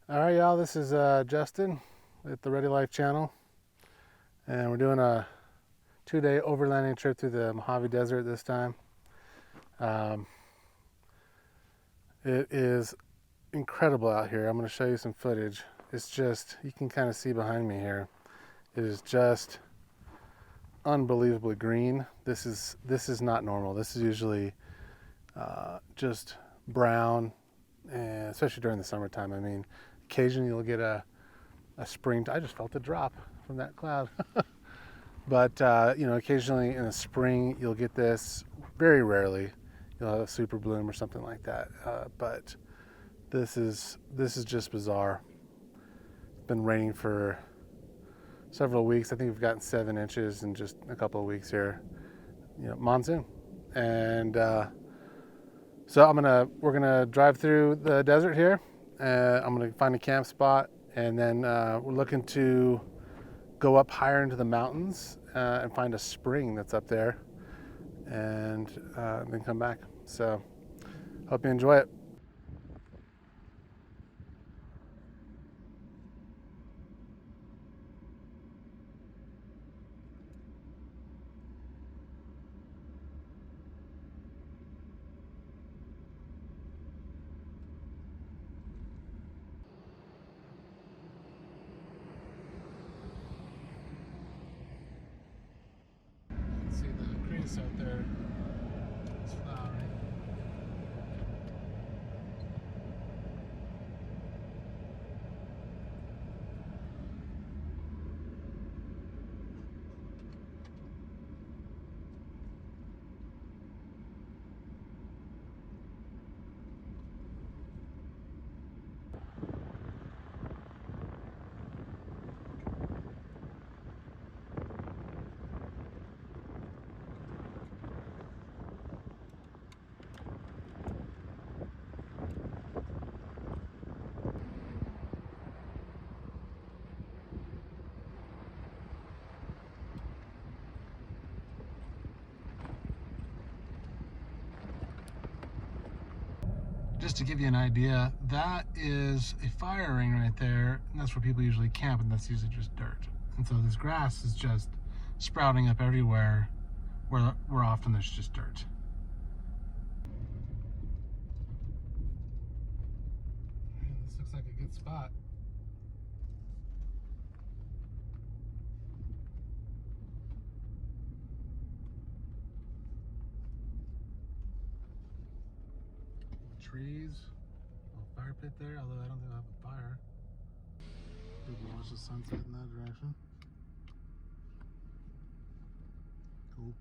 All right, y'all, this is Justin at the Ready Life channel, and we're doing a 2-day overlanding trip through the Mojave Desert this time. Um, it is incredible out here. I'm going to show you some footage. It's just, you can kind of see behind me here, it is just unbelievably green. This is not normal. This is usually just brown, and especially during the summertime. I mean, occasionally you'll get a spring. I just felt a drop from that cloud. But occasionally in the spring you'll get this. Very rarely you'll have a super bloom or something like that. But this is just bizarre. It's been raining for several weeks. I think we've gotten 7 inches in just a couple of weeks here. Monsoon, and so we're gonna drive through the desert here. I'm gonna find a camp spot, and then we're looking to go up higher into the mountains and find a spring that's up there, and then come back. So hope you enjoy it. See the crease out there. It's flowering. Just to give you an idea, that is a fire ring right there, and that's where people usually camp, and that's usually just dirt. And so this grass is just sprouting up everywhere where often there's just dirt. This looks like a good spot. Trees, a little fire pit there, although I don't think I'll have a fire. We can watch the sunset in that direction. Cool.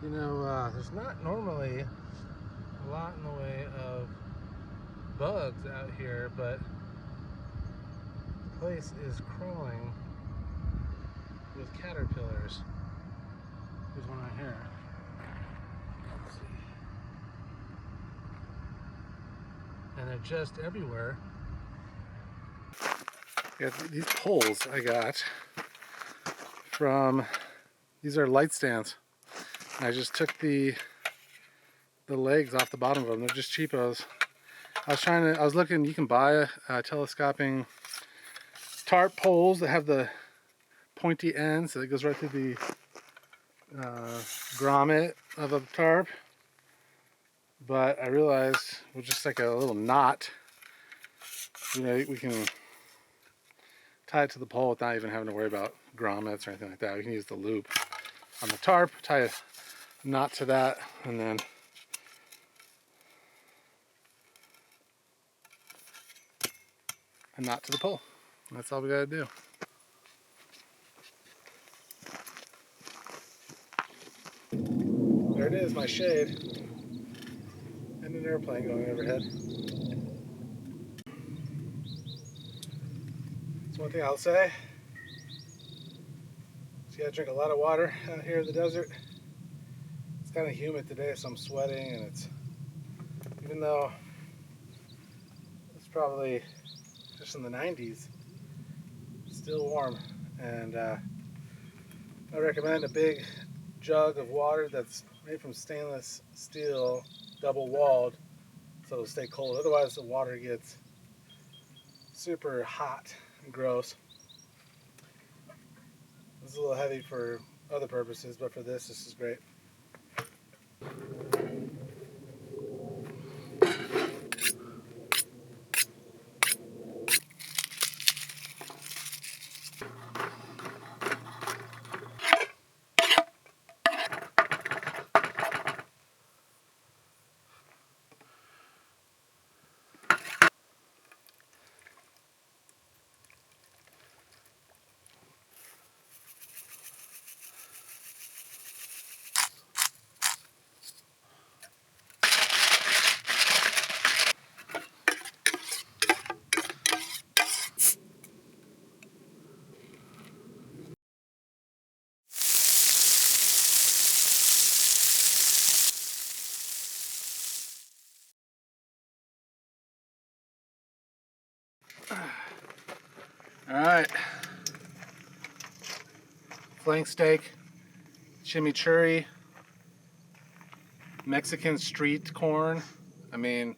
There's not normally a lot in the way of bugs out here, but the place is crawling with caterpillars. There's one right here. Let's see. And they're just everywhere. These poles I got from, these are light stands. I just took the legs off the bottom of them. They're just cheapos. I was looking, you can buy telescoping tarp poles that have the pointy ends, so it goes right through the grommet of a tarp. But I realized with just like a little knot, we can tie it to the pole without even having to worry about grommets or anything like that. We can use the loop on the tarp, tie a knot to that, and then a knot to the pole. And that's all we gotta do. There it is, my shade, and an airplane going overhead. That's one thing I'll say. So you gotta drink a lot of water out here in the desert. It's kind of humid today, so I'm sweating, and it's, even though it's probably just in the 90s, it's still warm. And I recommend a big jug of water that's made from stainless steel, double walled, so it'll stay cold. Otherwise the water gets super hot and gross. This is a little heavy for other purposes, but for this is great. All right, flank steak, chimichurri, Mexican street corn. I mean,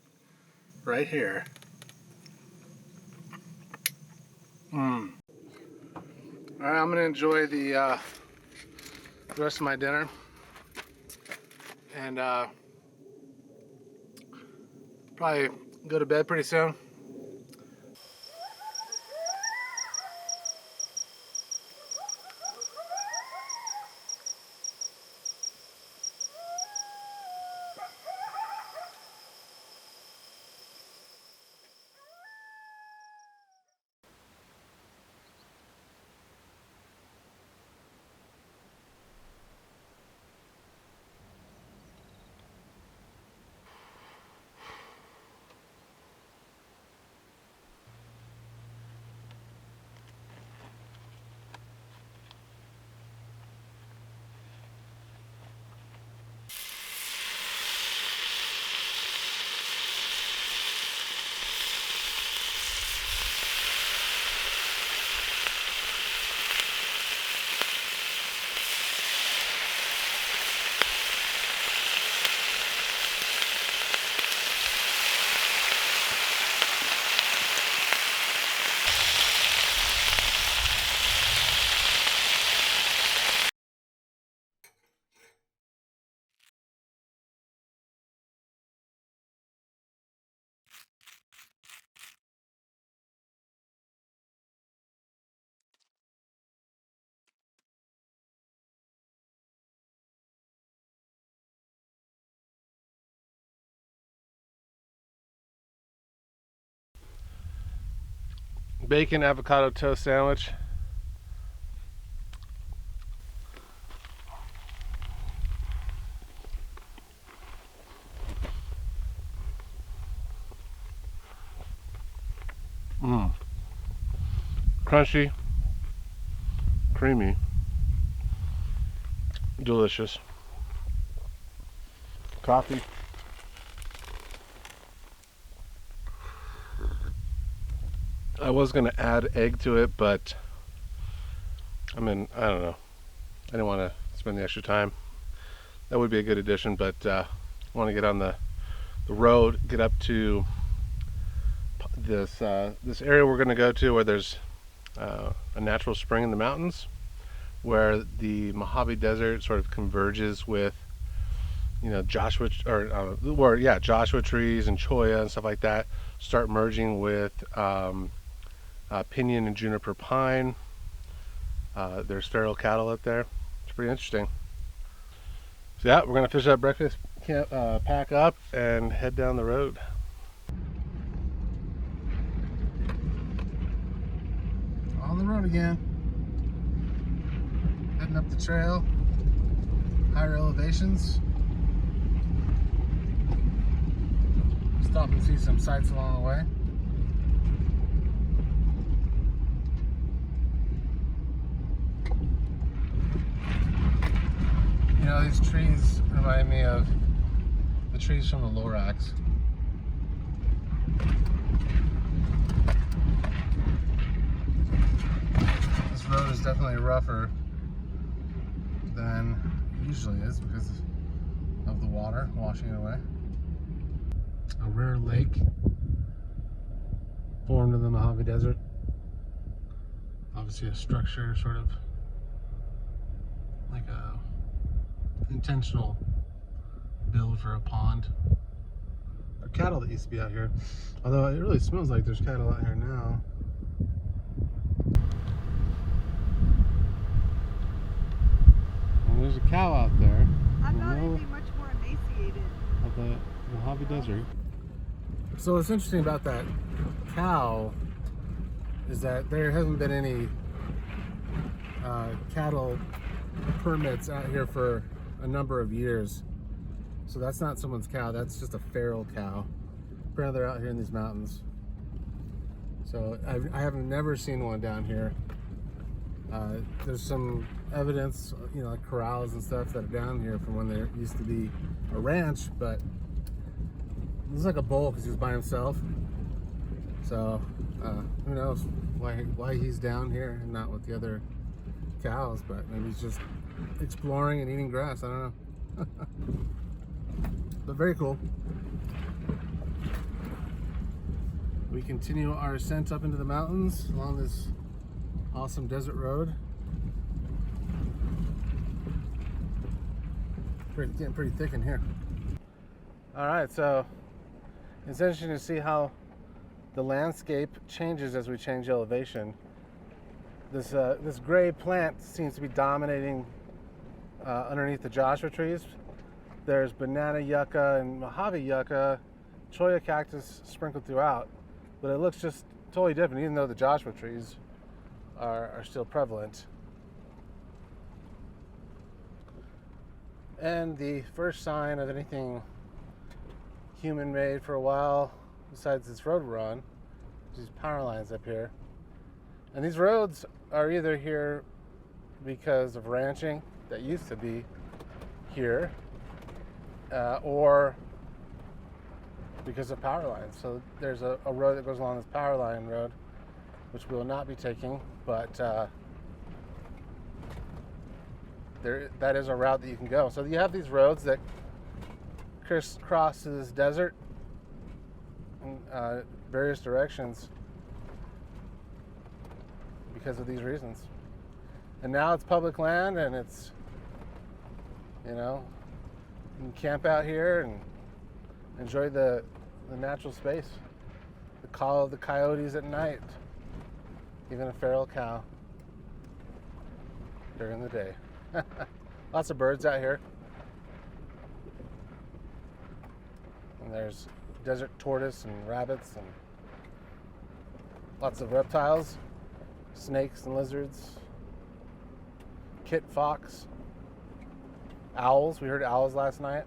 right here. All right, I'm gonna enjoy the rest of my dinner and probably go to bed pretty soon. Bacon avocado toast sandwich. Crunchy, creamy, delicious. Coffee. I was gonna add egg to it, but I mean, I don't know. I didn't want to spend the extra time. That would be a good addition, but I want to get on the road, get up to this this area we're gonna go to where there's a natural spring in the mountains, where the Mojave Desert sort of converges with, you know, Joshua trees and cholla and stuff like that start merging with pinyon and juniper pine. There's feral cattle up there. It's pretty interesting. So yeah, we're gonna finish up breakfast, pack up, and head down the road. On the road again. Heading up the trail, higher elevations. Stop and see some sights along the way. You know, these trees remind me of the trees from the Lorax. This road is definitely rougher than it usually is because of the water washing it away. A rare lake formed in the Mojave Desert. Obviously a structure, sort of like a intentional build for a pond. There are cattle that used to be out here, although it really smells like there's cattle out here now. And there's a cow out there. I'm not any much more emaciated. At the Mojave Desert. So what's interesting about that cow is that there hasn't been any cattle permits out here for a number of years. So that's not someone's cow, that's just a feral cow. Apparently they're out here in these mountains. So I have never seen one down here. There's some evidence, you know, like corrals and stuff that are down here from when there used to be a ranch, but it looks like a bull because he was by himself. So who knows why he's down here and not with the other cows, but maybe he's just exploring and eating grass. I don't know. But very cool. We continue our ascent up into the mountains along this awesome desert road. Getting pretty thick in here. All right, so it's interesting to see how the landscape changes as we change elevation. This gray plant seems to be dominating underneath the Joshua trees. There's banana yucca and Mojave yucca, cholla cactus sprinkled throughout, but it looks just totally different, even though the Joshua trees are still prevalent. And the first sign of anything human-made for a while, besides this road we're on, these power lines up here. And these roads are either here because of ranching that used to be here, or because of power lines. So there's a road that goes along this power line road, which we will not be taking, but that is a route that you can go. So you have these roads that crisscross this desert in various directions because of these reasons. And now it's public land, and it's, you know, you can camp out here and enjoy the natural space. The call of the coyotes at night, even a feral cow during the day. Lots of birds out here. And there's desert tortoise and rabbits and lots of reptiles, snakes and lizards, kit fox, owls. We heard owls last night.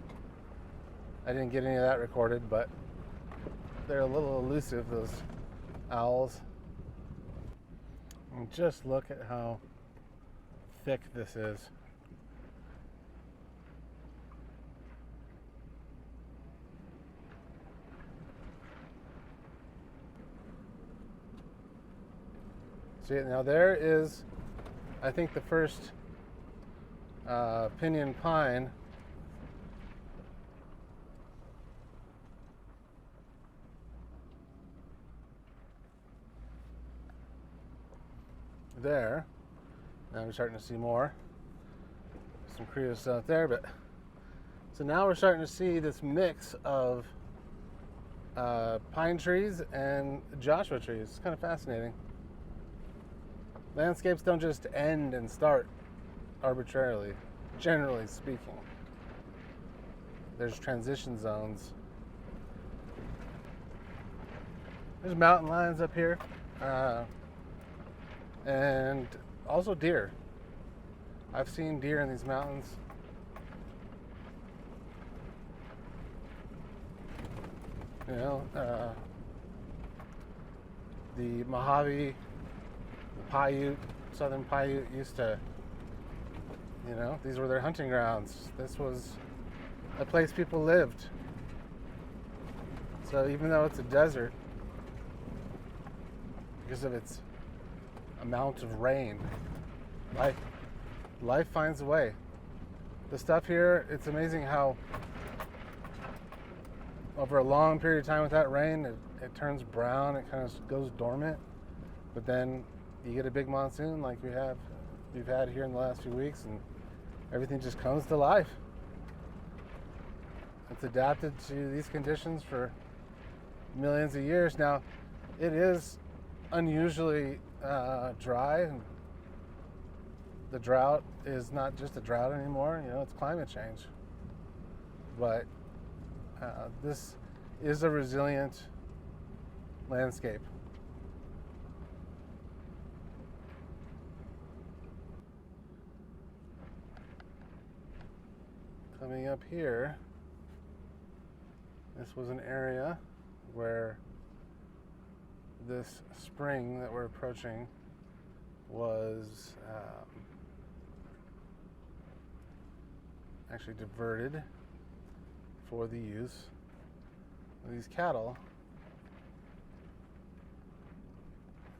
I didn't get any of that recorded, but they're a little elusive, those owls. And just look at how thick this is. See, now there is, I think, the first pinyon pine. There. Now we're starting to see more. Some creosote out there, but so now we're starting to see this mix of pine trees and Joshua trees. It's kind of fascinating. Landscapes don't just end and start arbitrarily, generally speaking. There's transition zones. There's mountain lions up here, and also deer. I've seen deer in these mountains. You know, the Mojave, the Paiute, Southern Paiute used to, you know, these were their hunting grounds. This was a place people lived. So even though it's a desert, because of its amount of rain, life finds a way. The stuff here, it's amazing how over a long period of time with that rain, it turns brown, it kind of goes dormant. But then you get a big monsoon like we've had here in the last few weeks, and everything just comes to life. It's adapted to these conditions for millions of years. Now, it is unusually dry, and the drought is not just a drought anymore. You know, it's climate change. But this is a resilient landscape. Coming up here, this was an area where this spring that we're approaching was actually diverted for the use of these cattle.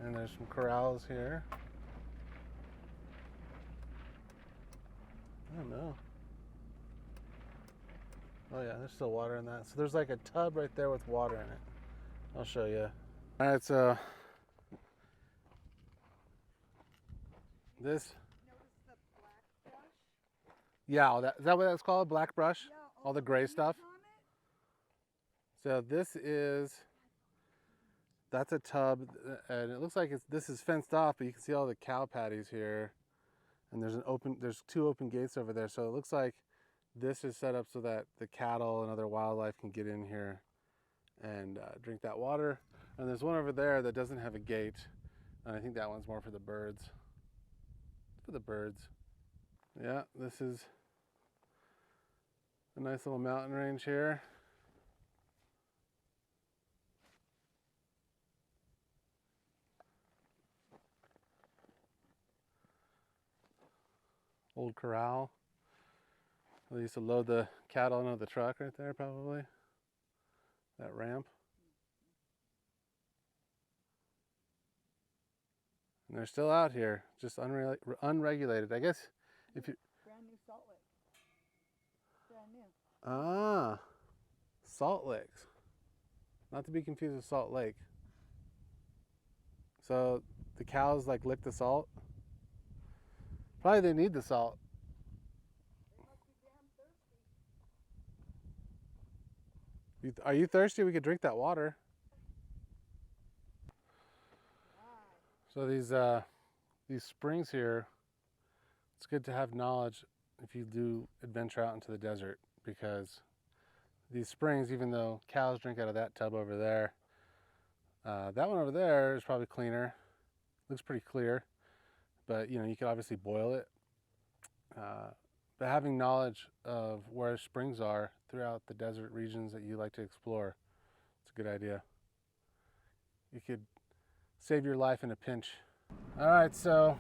And there's some corrals here. I don't know. Oh yeah, there's still water in that. So there's like a tub right there with water in it. I'll show you. All right, so this. Notice the black brush? Yeah, is that what that's called? Black brush? Yeah, All the gray leaves stuff? on it. So that's a tub, and it looks like this is fenced off, but you can see all the cow patties here, and there's two open gates over there. So it looks like this is set up so that the cattle and other wildlife can get in here and drink that water. And there's one over there that doesn't have a gate, and I think that one's more for the birds. For the birds. Yeah, this is a nice little mountain range here. Old corral. They used to load the cattle into the truck right there, probably. That ramp. And they're still out here, just unregulated. I guess if you. Brand new salt lick. Brand new. Salt licks. Not to be confused with Salt Lake. So the cows like lick the salt? Probably they need the salt. They must be damn thirsty. Are you thirsty? We could drink that water. So these springs here, it's good to have knowledge if you do adventure out into the desert, because these springs, even though cows drink out of that tub over there, that one over there is probably cleaner. Looks pretty clear, but you know, you could obviously boil it. But having knowledge of where springs are throughout the desert regions that you like to explore, it's a good idea. You could save your life in a pinch. All right, so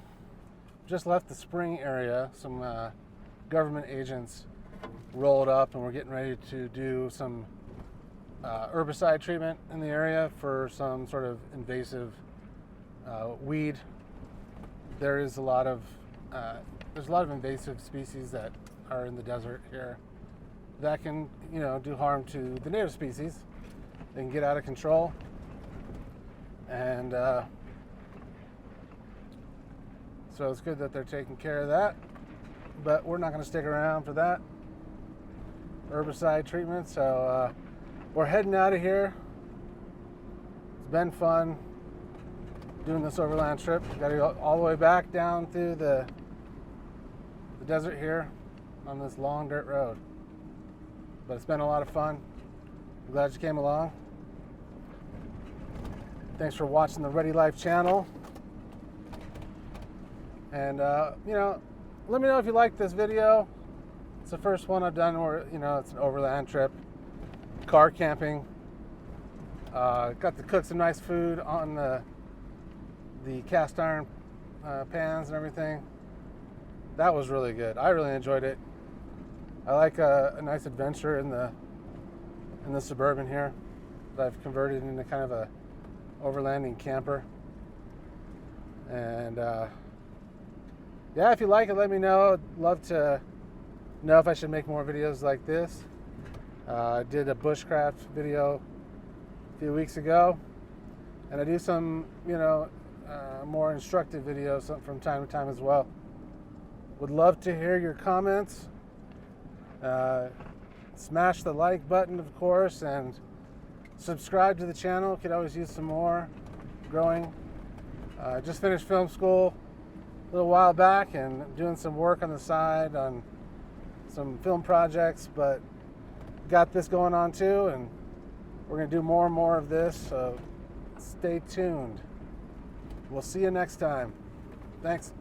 just left the spring area. Some government agents rolled up, and we're getting ready to do some herbicide treatment in the area for some sort of invasive weed. There's a lot of invasive species that are in the desert here that can, you know, do harm to the native species. They can get out of control, and so it's good that they're taking care of that. But we're not going to stick around for that herbicide treatment, so we're heading out of here. It's been fun doing this overland trip. Got to go all the way back down through the desert here on this long dirt road. But it's been a lot of fun. I'm glad you came along. Thanks for watching the Ready Life channel. And you know, let me know if you like this video. It's the first one I've done where, you know, it's an overland trip, car camping. Got to cook some nice food on the cast iron pans and everything. That was really good. I really enjoyed it. I like a nice adventure in the Suburban here that I've converted into kind of a overlanding camper. And yeah, if you like it, let me know. I'd love to know if I should make more videos like this. I did a bushcraft video a few weeks ago, and I do some, more instructive videos from time to time as well. Would love to hear your comments. Smash the like button, of course, and subscribe to the channel. Could always use some more growing. Just finished film school a little while back and doing some work on the side on some film projects, but got this going on too, and we're going to do more and more of this, so stay tuned. We'll see you next time. Thanks.